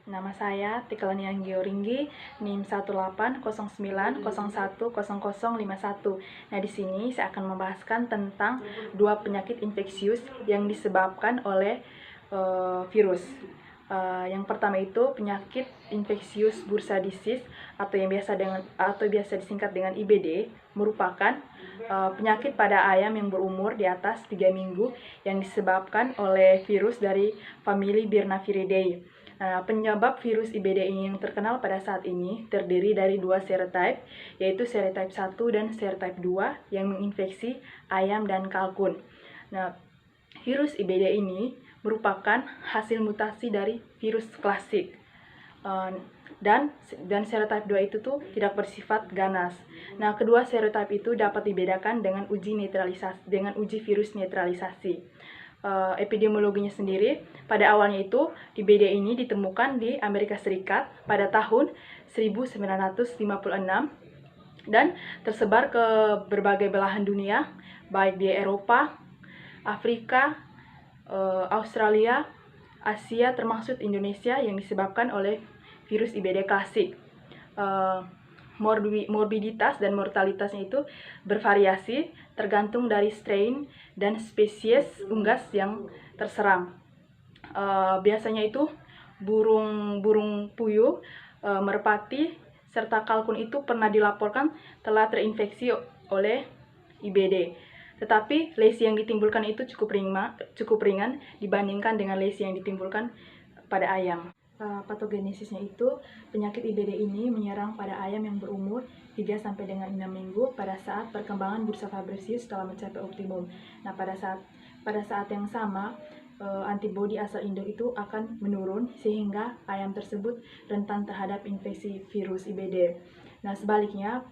Nama saya Tikelani Angioringgi, NIM 1809010051. Nah, di sini saya akan membahaskan tentang dua penyakit infeksius yang disebabkan oleh virus. Yang pertama itu penyakit infeksius bursadissis atau biasa disingkat dengan IBD, merupakan penyakit pada ayam yang berumur di atas 3 minggu yang disebabkan oleh virus dari famili Birnaviridae. Penyebab virus IBD ini yang terkenal pada saat ini terdiri dari dua serotype, yaitu serotype 1 dan serotype 2 yang menginfeksi ayam dan kalkun. Nah, virus IBD ini merupakan hasil mutasi dari virus klasik. Dan serotype 2 itu tuh tidak bersifat ganas. Nah, kedua serotype itu dapat dibedakan dengan uji virus netralisasi. Epidemiologinya sendiri, pada awalnya itu IBD ini ditemukan di Amerika Serikat pada tahun 1956 dan tersebar ke berbagai belahan dunia, baik di Eropa, Afrika, Australia, Asia, termasuk Indonesia, yang disebabkan oleh virus IBD klasik. Morbiditas dan mortalitasnya itu bervariasi tergantung dari strain dan spesies unggas yang terserang. Biasanya itu burung puyuh, merpati, serta kalkun itu pernah dilaporkan telah terinfeksi oleh IBD. Tetapi lesi yang ditimbulkan itu cukup ringan dibandingkan dengan lesi yang ditimbulkan pada ayam. Patogenesisnya itu, penyakit IBD ini menyerang pada ayam yang berumur 3 sampai dengan 6 minggu pada saat perkembangan bursa fabrisius telah mencapai optimum. Nah, pada saat yang sama, antibodi asal induk itu akan menurun sehingga ayam tersebut rentan terhadap infeksi virus IBD. Nah, sebaliknya,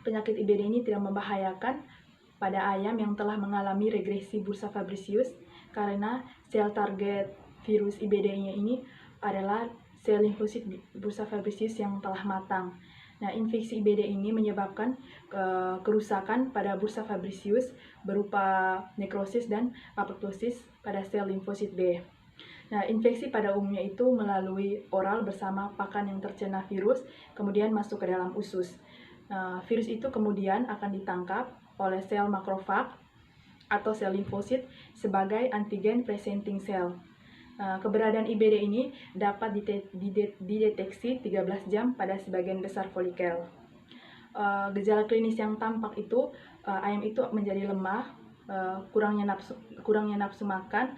penyakit IBD ini tidak membahayakan pada ayam yang telah mengalami regresi bursa fabrisius karena sel target virus IBD-nya ini adalah sel limfosit bursa fabrisius yang telah matang. Nah, infeksi IBD ini menyebabkan kerusakan pada bursa fabrisius berupa nekrosis dan apoptosis pada sel limfosit B. Nah, infeksi pada umumnya itu melalui oral bersama pakan yang terkena virus, kemudian masuk ke dalam usus. Virus itu kemudian akan ditangkap oleh sel makrofag atau sel limfosit sebagai antigen presenting cell. Keberadaan IBD ini dapat dideteksi 13 jam pada sebagian besar folikel. Gejala klinis yang tampak itu, ayam itu menjadi lemah, kurangnya nafsu makan,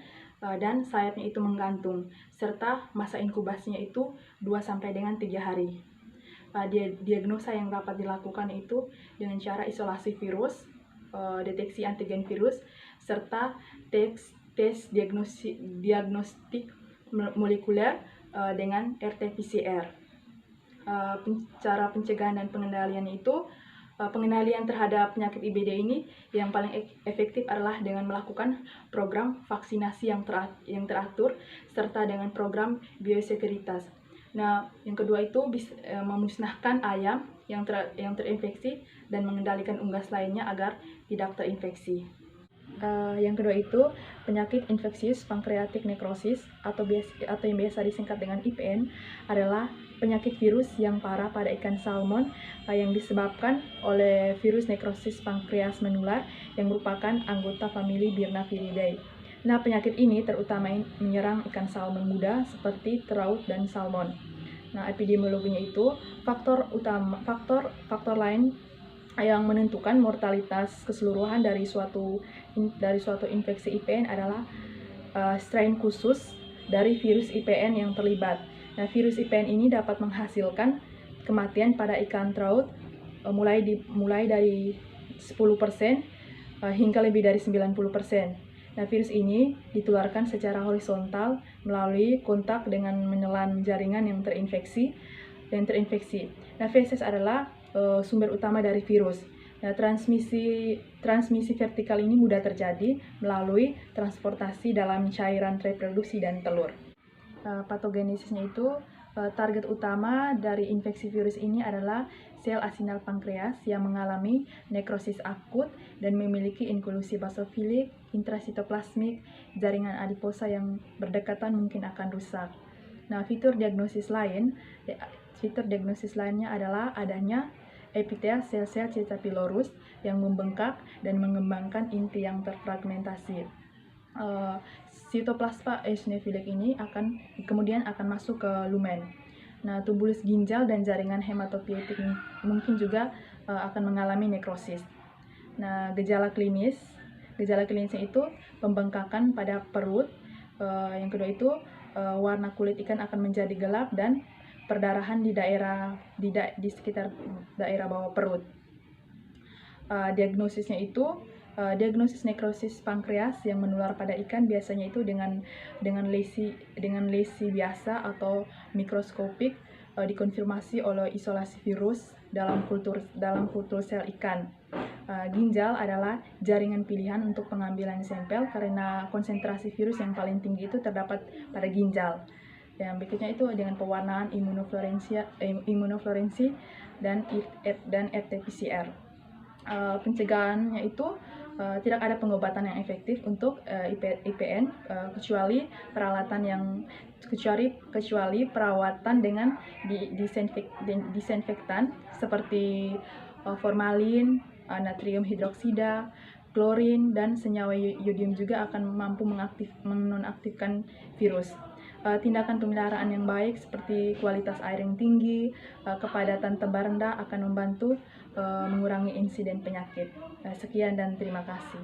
dan sayapnya itu menggantung, serta masa inkubasinya itu 2 sampai dengan 3 hari. Diagnosa yang dapat dilakukan itu dengan cara isolasi virus, deteksi antigen virus, serta tes diagnostik molekuler dengan RT-PCR. Cara pencegahan dan pengendaliannya itu, pengendalian terhadap penyakit IBD ini yang paling efektif adalah dengan melakukan program vaksinasi yang teratur serta dengan program biosekuritas. Nah, yang kedua itu memusnahkan ayam yang terinfeksi dan mengendalikan unggas lainnya agar tidak terinfeksi. Yang kedua itu penyakit infeksius pankreatik nekrosis atau yang biasa disingkat dengan IPN adalah penyakit virus yang parah pada ikan salmon yang disebabkan oleh virus nekrosis pankreas menular yang merupakan anggota famili Birnaviridae. Nah, penyakit ini terutama menyerang ikan salmon muda seperti teraut dan salmon. Nah, epidemiologinya itu faktor lain yang menentukan mortalitas keseluruhan dari suatu infeksi IPN adalah strain khusus dari virus IPN yang terlibat. Nah, virus IPN ini dapat menghasilkan kematian pada ikan trout mulai dari 10% hingga lebih dari 90%. Nah, virus ini ditularkan secara horizontal melalui kontak dengan menelan jaringan yang terinfeksi. Nah, feses adalah sumber utama dari virus. Nah, transmisi vertikal ini mudah terjadi melalui transportasi dalam cairan reproduksi dan telur. Patogenesisnya itu, target utama dari infeksi virus ini adalah sel asinal pankreas yang mengalami nekrosis akut dan memiliki inklusi basofilik, intrasitoplasmik, jaringan adiposa yang berdekatan mungkin akan rusak. Nah, fitur diagnosis lainnya adalah adanya epitel sel-sel Cica pylorus yang membengkak dan mengembangkan inti yang terfragmentasi. Sitoplasma eosinofilik ini kemudian akan masuk ke lumen. Nah, tubulus ginjal dan jaringan hematopoietik mungkin juga akan mengalami nekrosis. Nah, gejala klinisnya itu pembengkakan pada perut. Yang kedua itu warna kulit ikan akan menjadi gelap dan perdarahan di sekitar daerah bawah perut. Diagnosisnya itu diagnosis nekrosis pankreas yang menular pada ikan biasanya itu dengan lesi biasa atau mikroskopik, dikonfirmasi oleh isolasi virus dalam kultur sel ikan. Ginjal adalah jaringan pilihan untuk pengambilan sampel karena konsentrasi virus yang paling tinggi itu terdapat pada ginjal. Yang berikutnya itu dengan pewarnaan imunofluorensi dan RT-PCR. Pencegahannya itu tidak ada pengobatan yang efektif untuk IPN kecuali perawatan dengan disinfektan seperti formalin, natrium hidroksida, klorin, dan senyawa yodium juga akan mampu menonaktifkan virus. Tindakan pemeliharaan yang baik seperti kualitas air yang tinggi, kepadatan tebar rendah akan membantu mengurangi insiden penyakit. Sekian dan terima kasih.